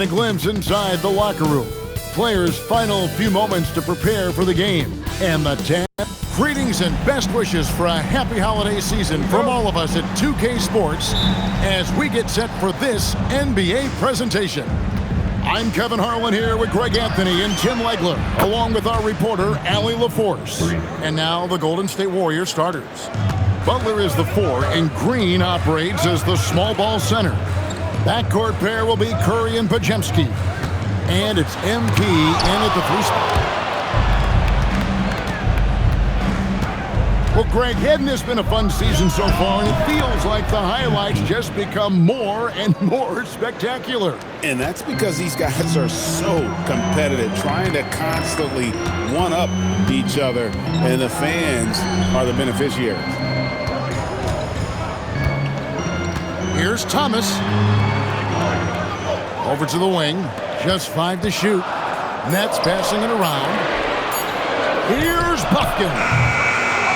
And a glimpse inside the locker room. Players' final few moments to prepare for the game. And the 10. Greetings and best wishes for a happy holiday season from all of us at 2K Sports as we get set for this NBA presentation. I'm Kevin Harlan here with Greg Anthony and Tim Legler, along with our reporter, Allie LaForce. And now the Golden State Warriors starters. Butler is the 4, and Green operates as the small ball center. Backcourt pair will be Curry and Podziemski. And it's MP in at the 3 spot. Well, Greg, hadn't this been a fun season so far? And it feels like the highlights just become more and more spectacular. And that's because these guys are so competitive, trying to constantly one-up each other, and the fans are the beneficiaries. Here's Thomas. Over to the wing. Just 5 to shoot. Nets passing it around. Here's Buffkin.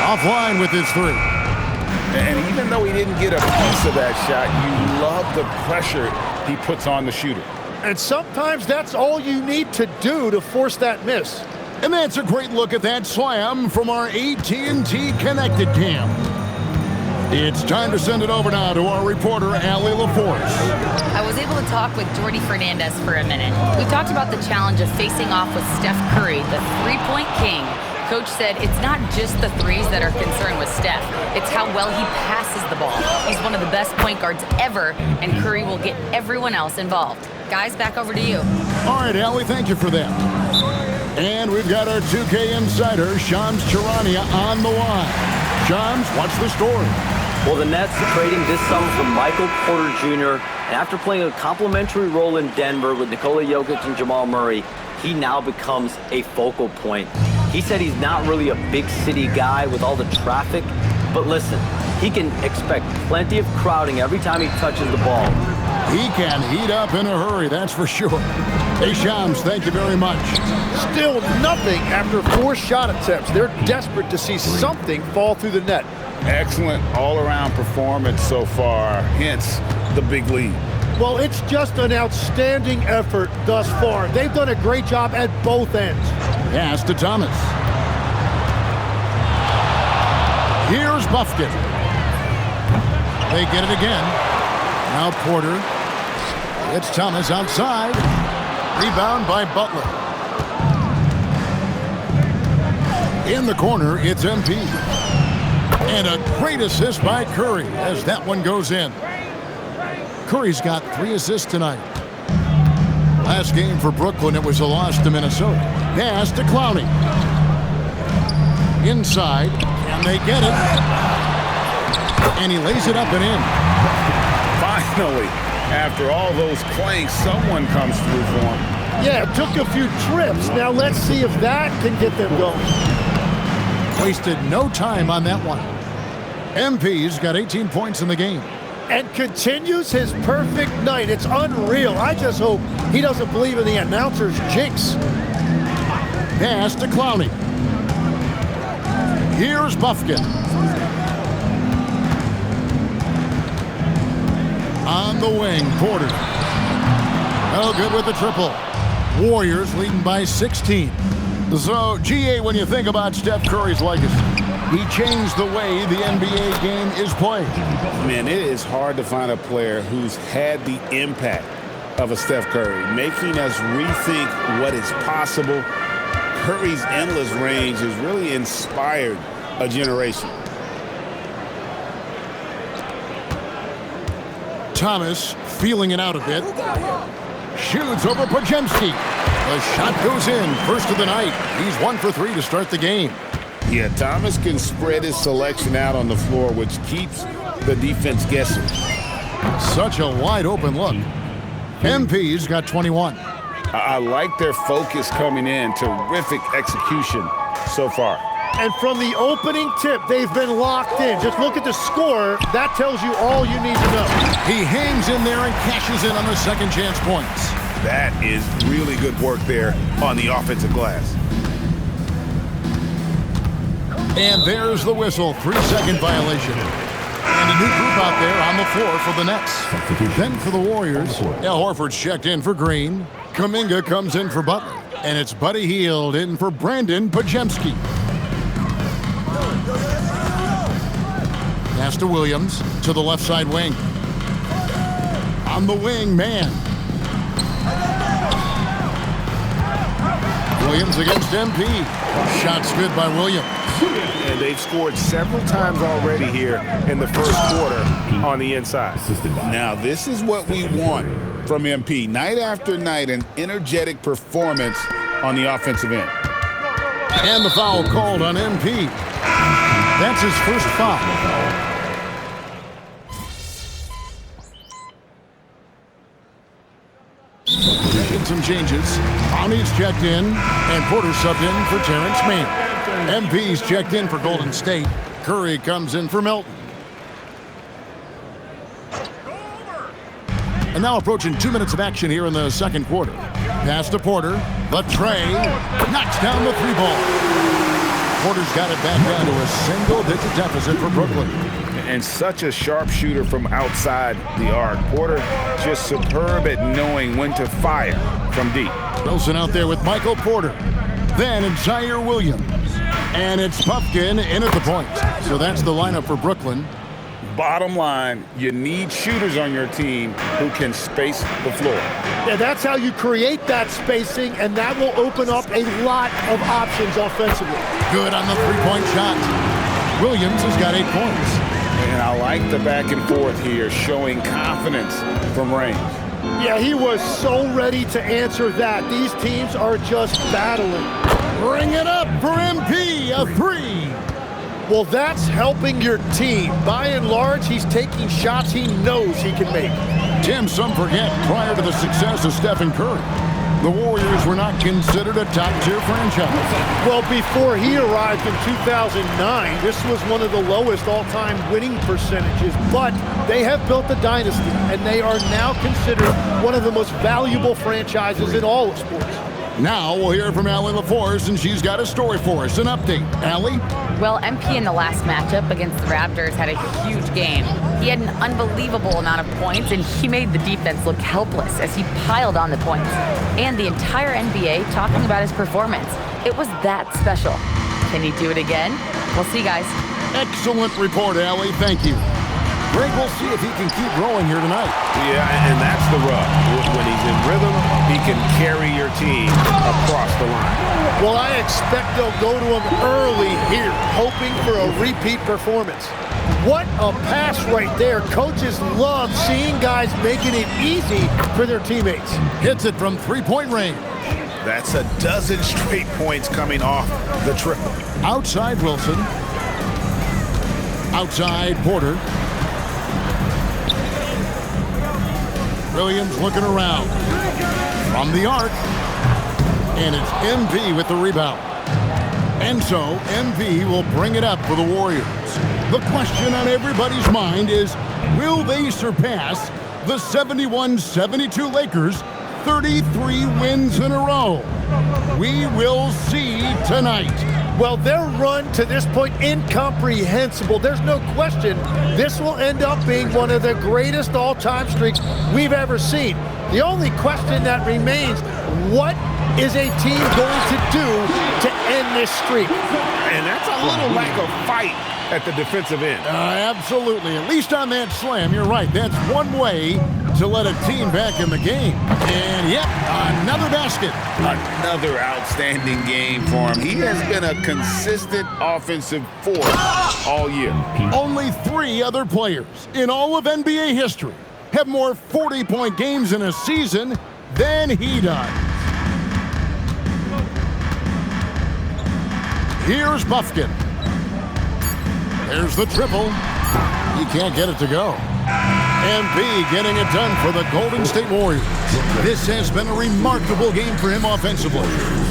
Offline with his 3. And even though he didn't get a piece of that shot, you love the pressure he puts on the shooter. And sometimes that's all you need to do to force that miss. And that's a great look at that slam from our AT&T Connected Cam. It's time to send it over now to our reporter, Allie LaForce. I was able to talk with Jordy Fernandez for a minute. We talked about the challenge of facing off with Steph Curry, the three-point king. Coach said it's not just the threes that are concerned with Steph. It's how well he passes the ball. He's one of the best point guards ever, and Curry will get everyone else involved. Guys, back over to you. All right, Allie, thank you for that. And we've got our 2K insider, Shams Charania, on the line. Shams, what's the story? Well, the Nets are trading this summer for Michael Porter Jr., and after playing a complimentary role in Denver with Nikola Jokic and Jamal Murray, he now becomes a focal point. He said he's not really a big city guy with all the traffic, but listen, he can expect plenty of crowding every time he touches the ball. He can heat up in a hurry, that's for sure. Hey, Shams, thank you very much. Still nothing after 4 shot attempts. They're desperate to see something fall through the net. Excellent all-around performance so far, hence the big lead. Well, it's just an outstanding effort thus far. They've done a great job at both ends. Pass to Thomas. Here's Buffkin. They get it again. Now Porter. It's Thomas outside. Rebound by Butler. In the corner, it's MP. And a great assist by Curry as that one goes in. Curry's got 3 assists tonight. Last game for Brooklyn, it was a loss to Minnesota. Pass to Clowney. Inside, and they get it. And he lays it up and in. Finally, after all those clanks, someone comes through for him. Yeah, it took a few trips. Now let's see if that can get them going. Wasted no time on that one. MP's got 18 points in the game. And continues his perfect night. It's unreal. I just hope he doesn't believe in the announcer's jinx. Pass to Clowney. Here's Buffkin. On the wing, Porter. No good with the triple. Warriors leading by 16. So, GA, when you think about Steph Curry's legacy, he changed the way the NBA game is played. Man, it is hard to find a player who's had the impact of a Steph Curry, making us rethink what is possible. Curry's endless range has really inspired a generation. Thomas feeling it out a bit. Shoots over Podziemski. The shot goes in. First of the night. He's 1 for 3 to start the game. Yeah, Thomas can spread his selection out on the floor, which keeps the defense guessing. Such a wide open look. MP's got 21. I like their focus coming in. Terrific execution so far. And from the opening tip, they've been locked in. Just look at the score. That tells you all you need to know. He hangs in there and cashes in on the second chance points. That is really good work there on the offensive glass. And there's the whistle. 3-second violation. And a new group out there on the floor for the Nets. Then for the Warriors, Al Horford's checked in for Green. Kuminga comes in for Butler. And it's Buddy Hield in for Brandon Pajemski. Pass to Williams to the left side wing. On the wing, man. Williams against MP. Shots good by Williams. And they've scored several times already here in the first quarter on the inside. Now, this is what we want from MP. Night after night, an energetic performance on the offensive end. And the foul called on MP. That's his first foul. Some changes. Bonnie's checked in, and Porter subbed in for Terrence Mann. MP's checked in for Golden State. Curry comes in for Milton. And now approaching 2 minutes of action here in the second quarter. Pass to Porter. The tray. Knocks down the three ball. Porter's got it back down to a single-digit deficit for Brooklyn. And such a sharpshooter from outside the arc. Porter just superb at knowing when to fire from deep. Wilson out there with Michael Porter. Then it's Zaire Williams. And it's Pumpkin in at the point. So that's the lineup for Brooklyn. Bottom line, you need shooters on your team who can space the floor. Yeah, that's how you create that spacing, and that will open up a lot of options offensively. Good on the three-point shot. Williams has got 8 points. And I like the back and forth here, showing confidence from range. Yeah, he was so ready to answer that. These teams are just battling. Bring it up for MP, a three. Well, that's helping your team. By and large, he's taking shots he knows he can make. Tim, some forget, prior to the success of Stephen Curry, the Warriors were not considered a top-tier franchise. Well, before he arrived in 2009, this was one of the lowest all-time winning percentages. But they have built a dynasty, and they are now considered one of the most valuable franchises in all of sports. Now we'll hear from Allie LaForce, and she's got a story for us. An update. Allie? Well, MP in the last matchup against the Raptors had a huge game. He had an unbelievable amount of points, and he made the defense look helpless as he piled on the points. And the entire NBA talking about his performance. It was that special. Can he do it again? We'll see, guys. Excellent report, Allie. Thank you. Greg, we'll see if he can keep growing here tonight. Yeah, and that's the rub. When he's in rhythm, he can carry your team across the line. Well, I expect they'll go to him early here, hoping for a repeat performance. What a pass right there. Coaches love seeing guys making it easy for their teammates. Hits it from three-point range. That's a dozen straight points coming off the triple. Outside Wilson. Outside Porter. Williams looking around. From the arc. And it's MP with the rebound. And so MP will bring it up for the Warriors. The question on everybody's mind is, will they surpass the 71-72 Lakers 33 wins in a row? We will see tonight. Well, their run to this point, incomprehensible. There's no question this will end up being one of the greatest all-time streaks we've ever seen. The only question that remains, what is a team going to do to end this streak? And that's a little lack of fight at the defensive end. Absolutely. At least on that slam, you're right. That's one way to let a team back in the game. And yep, another basket. Another outstanding game for him. He has been a consistent offensive force all year. Only 3 other players in all of NBA history have more 40-point games in a season than he does. Here's Buffkin. There's the triple. He can't get it to go. MP getting it done for the Golden State Warriors. This has been a remarkable game for him offensively.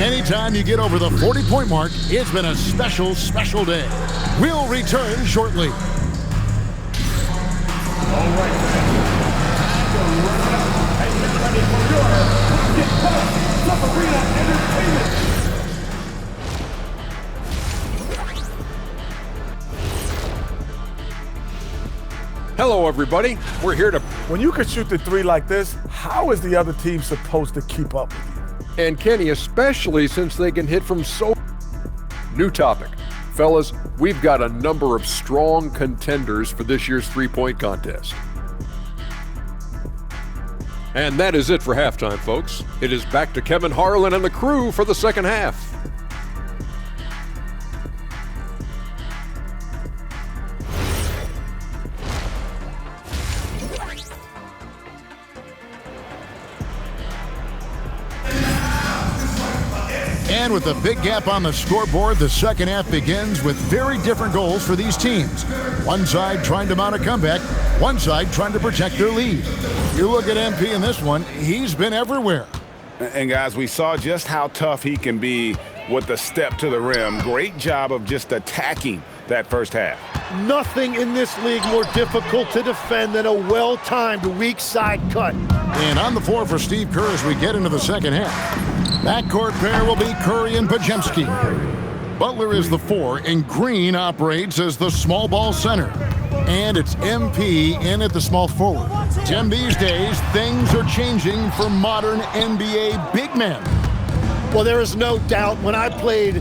Anytime you get over the 40-point mark, it's been a special, special day. We'll return shortly. All right. Arena Entertainment. Hello, everybody. We're here to... When you can shoot the three like this, how is the other team supposed to keep up with you? And Kenny, especially since they can hit from so... New topic. Fellas, we've got a number of strong contenders for this year's three-point contest. And that is it for halftime, folks. It is back to Kevin Harlan and the crew for the second half. And with a big gap on the scoreboard, the second half begins with very different goals for these teams. One side trying to mount a comeback, one side trying to protect their lead. You look at MP in this one, he's been everywhere. And guys, we saw just how tough he can be with the step to the rim. Great job of just attacking that first half. Nothing in this league more difficult to defend than a well-timed weak side cut. And on the floor for Steve Kerr as we get into the second half. Backcourt pair will be Curry and Podziemski. Butler is the 4, and Green operates as the small ball center. And it's MP in at the small forward. Tim, these days, things are changing for modern NBA big men. Well, there is no doubt when I played,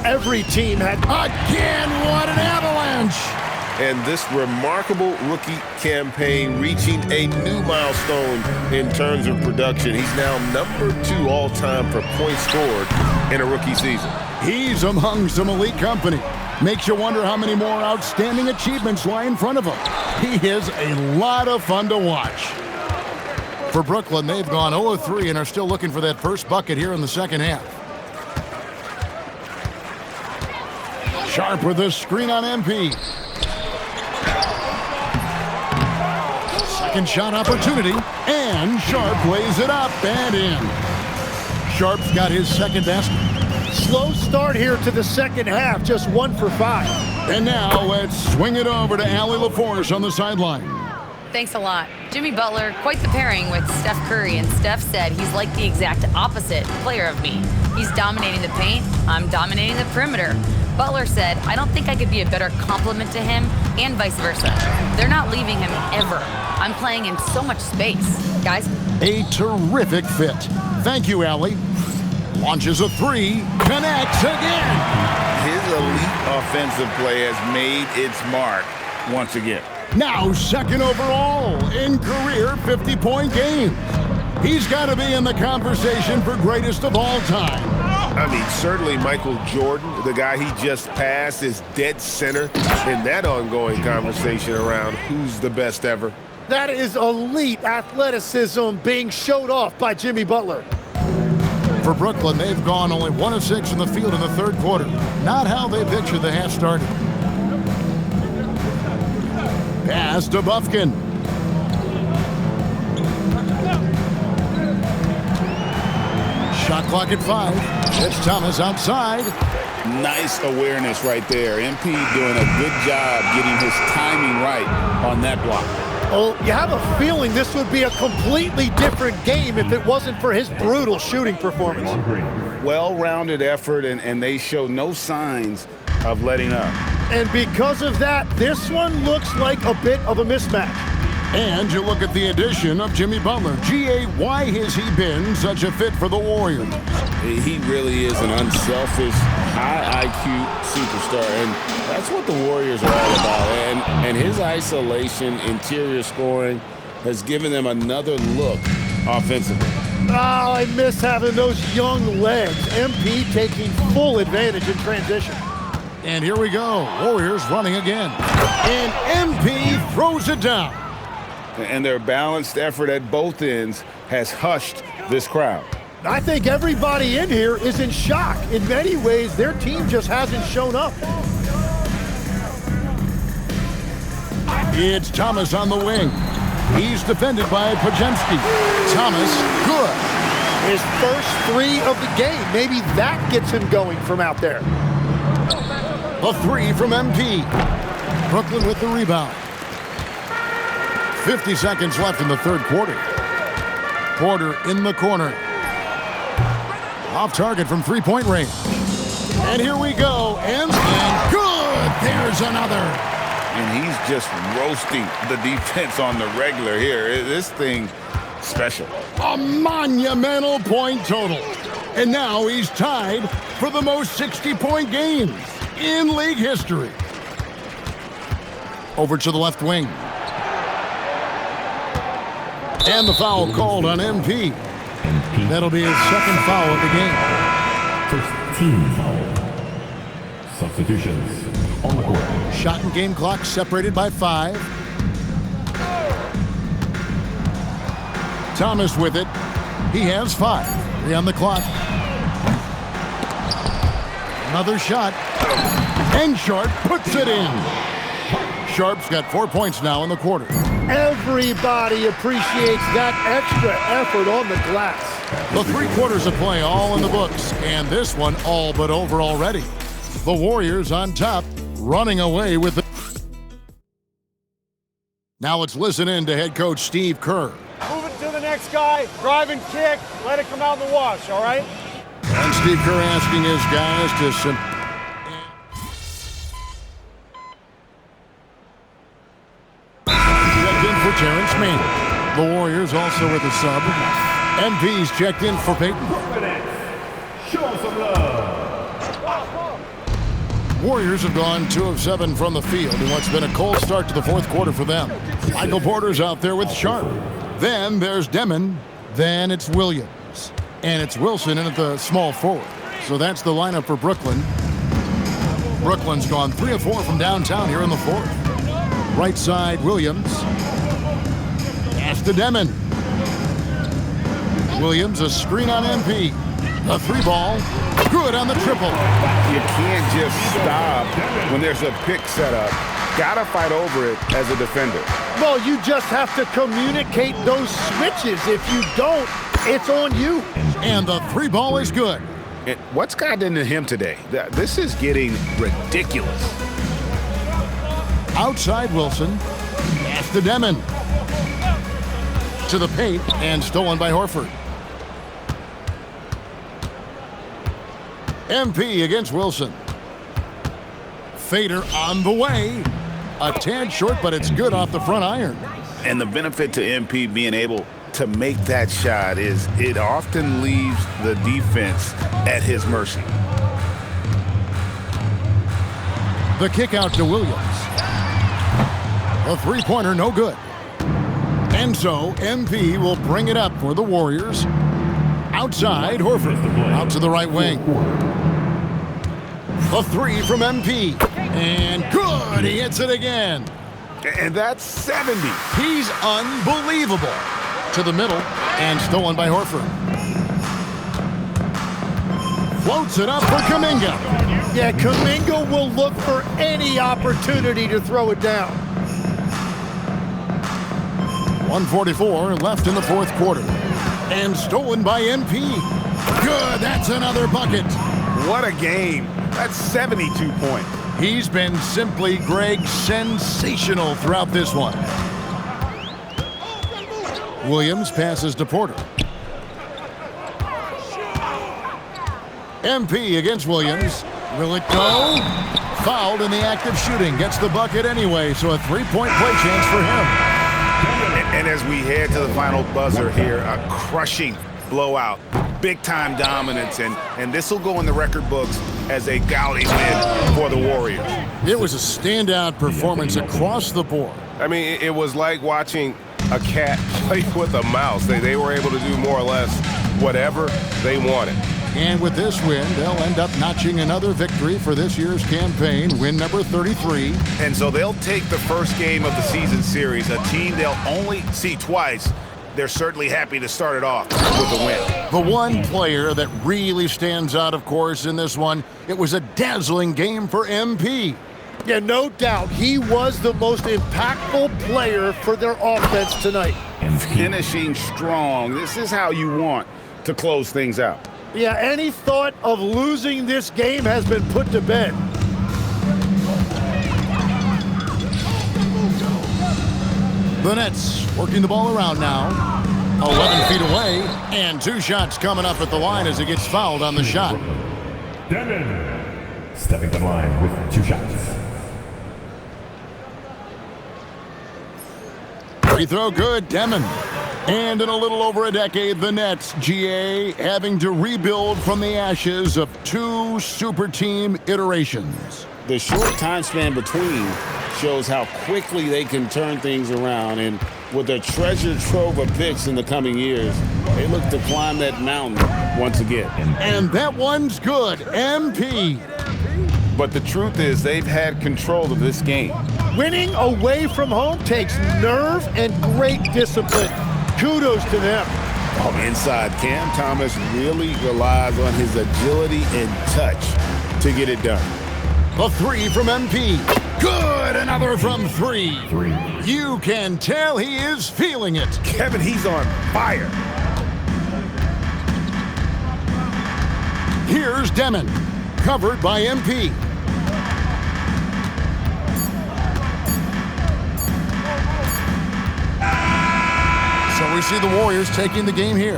every team had... Again, what an avalanche! And this remarkable rookie campaign reaching a new milestone in terms of production. He's now number 2 all-time for points scored in a rookie season. He's among some elite company. Makes you wonder how many more outstanding achievements lie in front of him. He is a lot of fun to watch. For Brooklyn, they've gone 0-3 and are still looking for that first bucket here in the second half. Sharp with the screen on MP. Second shot opportunity, and Sharp lays it up and in. Sharp's got his second basket. Slow start here to the second half, just 1 for 5. And now let's swing it over to Allie LaForce on the sideline. Thanks a lot. Jimmy Butler, quite the pairing with Steph Curry, and Steph said he's like the exact opposite player of me. He's dominating the paint, I'm dominating the perimeter. Butler said, I don't think I could be a better complement to him, and vice versa. They're not leaving him ever. I'm playing in so much space. Guys? A terrific fit. Thank you, Allie. Launches a 3, connects again. His elite offensive play has made its mark once again. Now second overall in career 50-point games. He's got to be in the conversation for greatest of all time. I mean, certainly Michael Jordan, the guy he just passed, is dead center in that ongoing conversation around who's the best ever. That is elite athleticism being showed off by Jimmy Butler. For Brooklyn, they've gone only 1 of 6 in the field in the third quarter. Not how they pictured the half started. Pass to Bufkin. Shot clock at 5. It's Thomas outside. Nice awareness right there. MP doing a good job getting his timing right on that block. Oh, you have a feeling this would be a completely different game if it wasn't for his brutal shooting performance. Well-rounded effort, and they show no signs of letting up. And because of that, this one looks like a bit of a mismatch. And you look at the addition of Jimmy Butler. G.A., why has he been such a fit for the Warriors? He really is an unselfish, high IQ superstar, and that's what the Warriors are all about. And his isolation, interior scoring has given them another look offensively. Oh, I miss having those young legs. MP taking full advantage in transition. And here we go. Warriors running again. And MP throws it down. And their balanced effort at both ends has hushed this crowd. I think everybody in here is in shock. In many ways, their team just hasn't shown up. It's Thomas on the wing. He's defended by Podziemski. Thomas, good. His first 3 of the game. Maybe that gets him going from out there. A 3 from MP. Brooklyn with the rebound. 50 seconds left in the third quarter. Porter in the corner. Off target from three-point range. And here we go. And good. There's another. And he's just roasting the defense on the regular here. This thing special. A monumental point total. And now he's tied for the most 60-point games in league history. Over to the left wing. And the foul called on MP. That'll be his second foul of the game. First team foul. Substitutions on the court. Shot and game clock separated by 5. Thomas with it. He has 5. 3 on the clock. Another shot. And Sharp puts it in. Sharp's got 4 points now in the quarter. Everybody appreciates that extra effort on the glass. The 3 quarters of play all in the books, and this one all but over already. The Warriors on top, running away with it. Now let's listen in to head coach Steve Kerr. Move it to the next guy, drive and kick, let it come out in the wash, all right? And Steve Kerr asking his guys to checked in for Terrence Mann. The Warriors also with a sub. MP's checked in for Peyton. Show some love. Warriors have gone 2 of 7 from the field in what's been a cold start to the 4th quarter for them. Michael Porter's out there with Sharp. Then there's Demon. Then it's Williams. And it's Wilson in at the small forward. So that's the lineup for Brooklyn. Brooklyn's gone 3 of 4 from downtown here in the 4th. Right side, Williams. Pass to Demon. Williams, a screen on MP. A 3-ball. Good on the triple. You can't just stop when there's a pick set up. Gotta fight over it as a defender. Well, you just have to communicate those switches. If you don't, it's on you. And the 3-ball is good. What's gotten into him today? This is getting ridiculous. Outside Wilson. Pass to Demon. To the paint and stolen by Horford. MP against Wilson. Fader on the way. A tad short, but it's good off the front iron. And the benefit to MP being able to make that shot is it often leaves the defense at his mercy. The kick out to Williams. A 3-pointer, no good. And so MP will bring it up for the Warriors. Outside, Horford. Out to the right wing. A 3 from MP. And good, he hits it again. And that's 70. He's unbelievable. To the middle, and stolen by Horford. Floats it up for Kuminga. Yeah, Kuminga will look for any opportunity to throw it down. 1:44 left in the 4th quarter. And stolen by MP. Good, that's another bucket. What a game. That's 72 points. He's been simply, Greg, sensational throughout this one. Williams passes to Porter. MP against Williams. Will it go? Fouled in the act of shooting. Gets the bucket anyway, so a 3-point play chance for him. And as we head to the final buzzer here, a crushing blowout. Big-time dominance, and this will go in the record books as a gaudy win for the Warriors. It was a standout performance across the board. I mean, it was like watching a cat play with a mouse. They were able to do more or less whatever they wanted. And with this win, they'll end up notching another victory for this year's campaign, win number 33. And so they'll take the first game of the season series, a team they'll only see twice. They're certainly happy to start it off with a win. The one player that really stands out, of course, in this one, it was a dazzling game for MP. Yeah, no doubt. He was the most impactful player for their offense tonight. Finishing strong. This is how you want to close things out. Yeah, any thought of losing this game has been put to bed. The Nets working the ball around now. 11 feet away, and 2 shots coming up at the line as he gets fouled on the shot. Demon stepping to the line with 2 shots. Free throw good, Demon. And in a little over a decade, the Nets, GA, having to rebuild from the ashes of 2 super team iterations. The short time span between shows how quickly they can turn things around. And with a treasure trove of picks in the coming years, they look to climb that mountain once again. And that one's good, MP. But the truth is they've had control of this game. Winning away from home takes nerve and great discipline. Kudos to them. Inside, Cam Thomas really relies on his agility and touch to get it done. A 3 from MP. Good, another from 3. You can tell he is feeling it. Kevin, he's on fire. Here's Demon, covered by MP. So we see the Warriors taking the game here.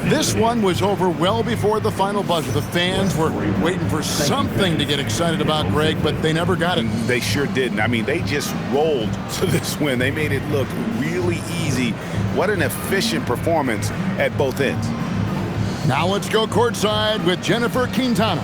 This one was over well before the final buzzer. The fans were waiting for something to get excited about, Greg, but they never got it. They sure didn't. I mean, they just rolled to this win. They made it look really easy. What an efficient performance at both ends. Now let's go courtside with Jennifer Quintana.